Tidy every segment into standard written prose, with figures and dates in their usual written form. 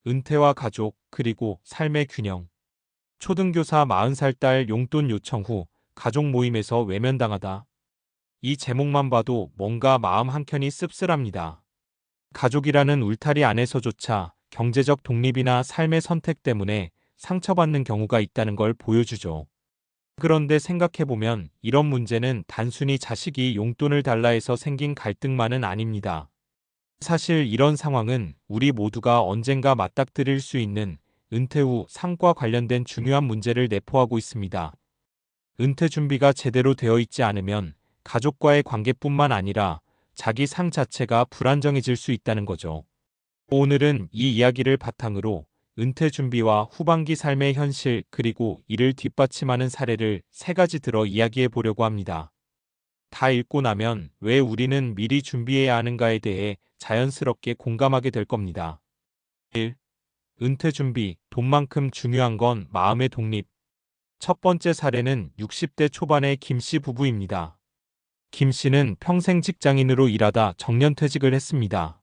은퇴와 가족, 그리고 삶의 균형. 초등교사 40살 딸 용돈 요청 후 가족 모임에서 외면당하다. 이 제목만 봐도 뭔가 마음 한켠이 씁쓸합니다. 가족이라는 울타리 안에서조차 경제적 독립이나 삶의 선택 때문에 상처받는 경우가 있다는 걸 보여주죠. 그런데 생각해보면 이런 문제는 단순히 자식이 용돈을 달라 해서 생긴 갈등만은 아닙니다. 사실 이런 상황은 우리 모두가 언젠가 맞닥뜨릴 수 있는 은퇴 후 삶과 관련된 중요한 문제를 내포하고 있습니다. 은퇴 준비가 제대로 되어 있지 않으면 가족과의 관계뿐만 아니라 자기 삶 자체가 불안정해질 수 있다는 거죠. 오늘은 이 이야기를 바탕으로 은퇴 준비와 후반기 삶의 현실 그리고 이를 뒷받침하는 사례를 3가지 들어 이야기해 보려고 합니다. 다 읽고 나면 왜 우리는 미리 준비해야 하는가에 대해 자연스럽게 공감하게 될 겁니다. 1. 은퇴 준비, 돈만큼 중요한 건 마음의 독립. 첫 번째 사례는 60대 초반의 김 씨 부부입니다. 김 씨는 평생 직장인으로 일하다 정년퇴직을 했습니다.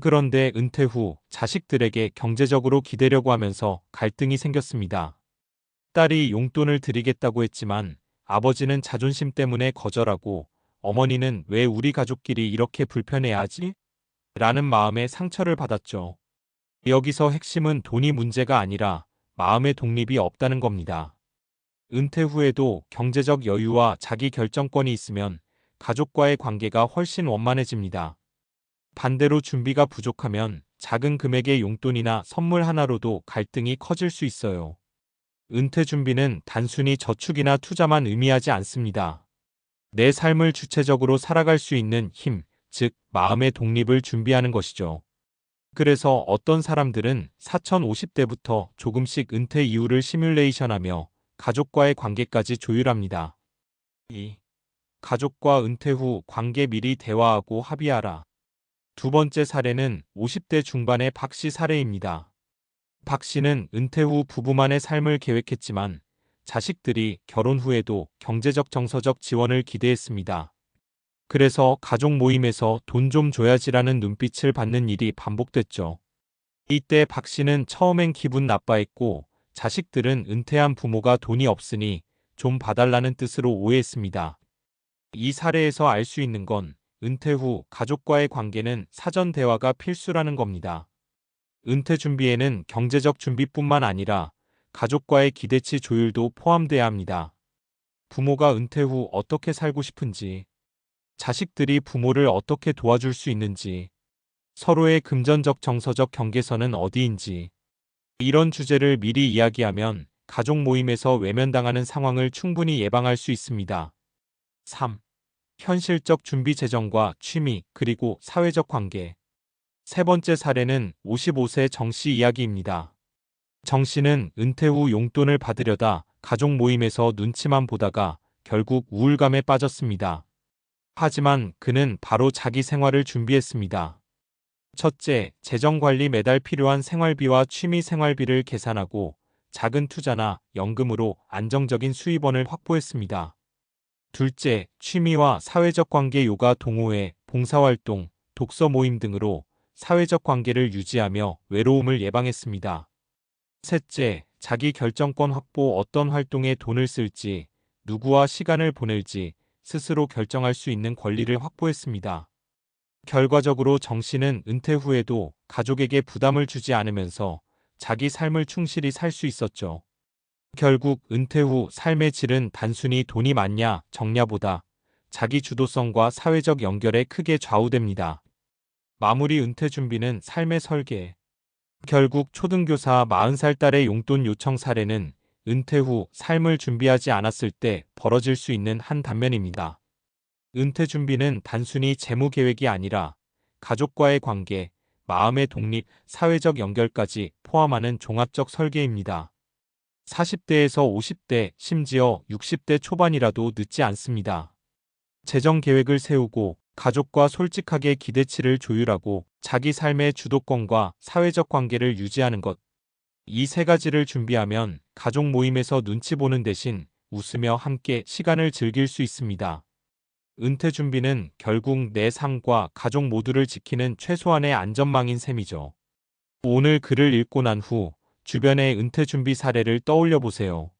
그런데 은퇴 후 자식들에게 경제적으로 기대려고 하면서 갈등이 생겼습니다. 딸이 용돈을 드리겠다고 했지만 아버지는 자존심 때문에 거절하고 어머니는 왜 우리 가족끼리 이렇게 불편해야 하지? 라는 마음에 상처를 받았죠. 여기서 핵심은 돈이 문제가 아니라 마음의 독립이 없다는 겁니다. 은퇴 후에도 경제적 여유와 자기 결정권이 있으면 가족과의 관계가 훨씬 원만해집니다. 반대로 준비가 부족하면 작은 금액의 용돈이나 선물 하나로도 갈등이 커질 수 있어요. 은퇴 준비는 단순히 저축이나 투자만 의미하지 않습니다. 내 삶을 주체적으로 살아갈 수 있는 힘, 즉 마음의 독립을 준비하는 것이죠. 그래서 어떤 사람들은 4050대부터 조금씩 은퇴 이후를 시뮬레이션하며 가족과의 관계까지 조율합니다. 2. 가족과 은퇴 후 관계 미리 대화하고 합의하라. 두 번째 사례는 50대 중반의 박 씨 사례입니다. 박 씨는 은퇴 후 부부만의 삶을 계획했지만 자식들이 결혼 후에도 경제적 정서적 지원을 기대했습니다. 그래서 가족 모임에서 돈 좀 줘야지라는 눈빛을 받는 일이 반복됐죠. 이때 박 씨는 처음엔 기분 나빠했고 자식들은 은퇴한 부모가 돈이 없으니 좀 봐달라는 뜻으로 오해했습니다. 이 사례에서 알 수 있는 건 은퇴 후 가족과의 관계는 사전 대화가 필수라는 겁니다. 은퇴 준비에는 경제적 준비뿐만 아니라 가족과의 기대치 조율도 포함돼야 합니다. 부모가 은퇴 후 어떻게 살고 싶은지, 자식들이 부모를 어떻게 도와줄 수 있는지, 서로의 금전적 정서적 경계선은 어디인지, 이런 주제를 미리 이야기하면 가족 모임에서 외면당하는 상황을 충분히 예방할 수 있습니다. 3. 현실적 준비 재정과 취미, 그리고 사회적 관계. 세 번째 사례는 55세 정 씨 이야기입니다. 정 씨는 은퇴 후 용돈을 받으려다 가족 모임에서 눈치만 보다가 결국 우울감에 빠졌습니다. 하지만 그는 바로 자기 생활을 준비했습니다. 첫째, 재정관리 매달 필요한 생활비와 취미 생활비를 계산하고 작은 투자나 연금으로 안정적인 수입원을 확보했습니다. 둘째, 취미와 사회적 관계 요가 동호회, 봉사활동, 독서 모임 등으로 사회적 관계를 유지하며 외로움을 예방했습니다. 셋째, 자기 결정권 확보 어떤 활동에 돈을 쓸지, 누구와 시간을 보낼지 스스로 결정할 수 있는 권리를 확보했습니다. 결과적으로 정 씨는 은퇴 후에도 가족에게 부담을 주지 않으면서 자기 삶을 충실히 살 수 있었죠. 결국 은퇴 후 삶의 질은 단순히 돈이 많냐, 적냐보다 자기 주도성과 사회적 연결에 크게 좌우됩니다. 마무리 은퇴 준비는 삶의 설계. 결국 초등교사 40살 딸의 용돈 요청 사례는 은퇴 후 삶을 준비하지 않았을 때 벌어질 수 있는 한 단면입니다. 은퇴 준비는 단순히 재무 계획이 아니라 가족과의 관계, 마음의 독립, 사회적 연결까지 포함하는 종합적 설계입니다. 40대에서 50대, 심지어 60대 초반이라도 늦지 않습니다. 재정 계획을 세우고 가족과 솔직하게 기대치를 조율하고 자기 삶의 주도권과 사회적 관계를 유지하는 것. 이 3가지를 준비하면 가족 모임에서 눈치 보는 대신 웃으며 함께 시간을 즐길 수 있습니다. 은퇴 준비는 결국 내 삶과 가족 모두를 지키는 최소한의 안전망인 셈이죠. 오늘 글을 읽고 난 후 주변의 은퇴 준비 사례를 떠올려 보세요.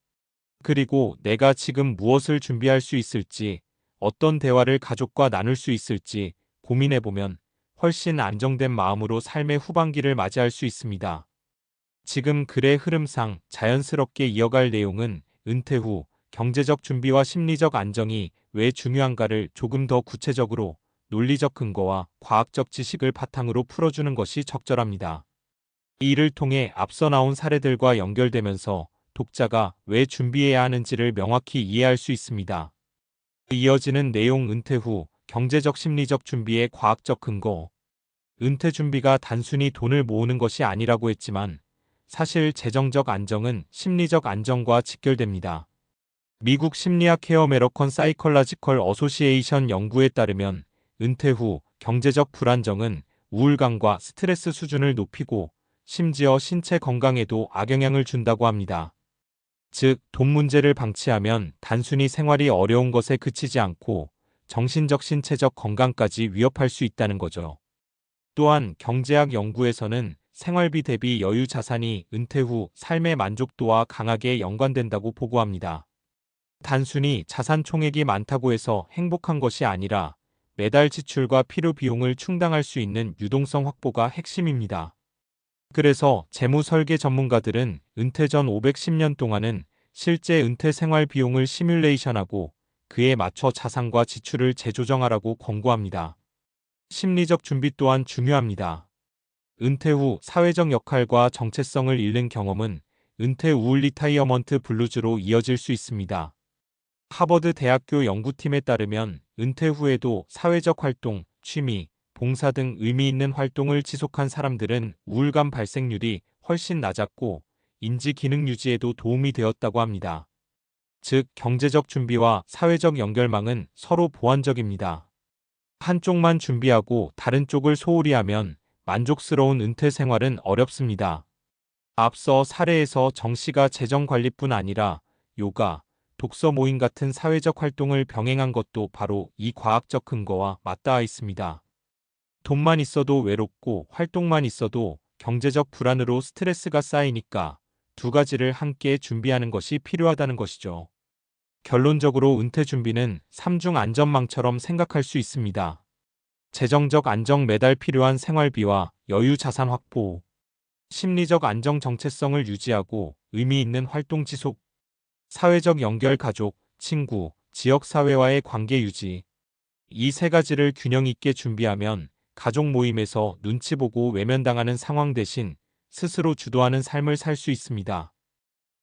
그리고 내가 지금 무엇을 준비할 수 있을지, 어떤 대화를 가족과 나눌 수 있을지 고민해 보면 훨씬 안정된 마음으로 삶의 후반기를 맞이할 수 있습니다. 지금 글의 흐름상 자연스럽게 이어갈 내용은 은퇴 후 경제적 준비와 심리적 안정이 왜 중요한가를 조금 더 구체적으로 논리적 근거와 과학적 지식을 바탕으로 풀어주는 것이 적절합니다. 이를 통해 앞서 나온 사례들과 연결되면서 독자가 왜 준비해야 하는지를 명확히 이해할 수 있습니다. 이어지는 내용 은퇴 후 경제적 심리적 준비의 과학적 근거. 은퇴 준비가 단순히 돈을 모으는 것이 아니라고 했지만 사실 재정적 안정은 심리적 안정과 직결됩니다. 미국 심리학 헤어 메러컨 사이컬라지컬 어소시에이션 연구에 따르면 은퇴 후 경제적 불안정은 우울감과 스트레스 수준을 높이고 심지어 신체 건강에도 악영향을 준다고 합니다. 즉, 돈 문제를 방치하면 단순히 생활이 어려운 것에 그치지 않고 정신적 신체적 건강까지 위협할 수 있다는 거죠. 또한 경제학 연구에서는 생활비 대비 여유 자산이 은퇴 후 삶의 만족도와 강하게 연관된다고 보고합니다. 단순히 자산 총액이 많다고 해서 행복한 것이 아니라 매달 지출과 필요 비용을 충당할 수 있는 유동성 확보가 핵심입니다. 그래서 재무 설계 전문가들은 은퇴 전 510년 동안은 실제 은퇴 생활 비용을 시뮬레이션하고 그에 맞춰 자산과 지출을 재조정하라고 권고합니다. 심리적 준비 또한 중요합니다. 은퇴 후 사회적 역할과 정체성을 잃는 경험은 은퇴 우울 리타이어먼트 블루즈로 이어질 수 있습니다. 하버드 대학교 연구팀에 따르면 은퇴 후에도 사회적 활동, 취미, 봉사 등 의미 있는 활동을 지속한 사람들은 우울감 발생률이 훨씬 낮았고 인지 기능 유지에도 도움이 되었다고 합니다. 즉, 경제적 준비와 사회적 연결망은 서로 보완적입니다. 한쪽만 준비하고 다른 쪽을 소홀히 하면 만족스러운 은퇴 생활은 어렵습니다. 앞서 사례에서 정 씨가 재정 관리뿐 아니라 요가, 독서 모임 같은 사회적 활동을 병행한 것도 바로 이 과학적 근거와 맞닿아 있습니다. 돈만 있어도 외롭고 활동만 있어도 경제적 불안으로 스트레스가 쌓이니까 두 가지를 함께 준비하는 것이 필요하다는 것이죠. 결론적으로 은퇴 준비는 삼중 안전망처럼 생각할 수 있습니다. 재정적 안정 매달 필요한 생활비와 여유 자산 확보, 심리적 안정 정체성을 유지하고 의미 있는 활동 지속, 사회적 연결 가족, 친구, 지역사회와의 관계 유지. 이 세 가지를 균형 있게 준비하면 가족 모임에서 눈치 보고 외면당하는 상황 대신 스스로 주도하는 삶을 살 수 있습니다.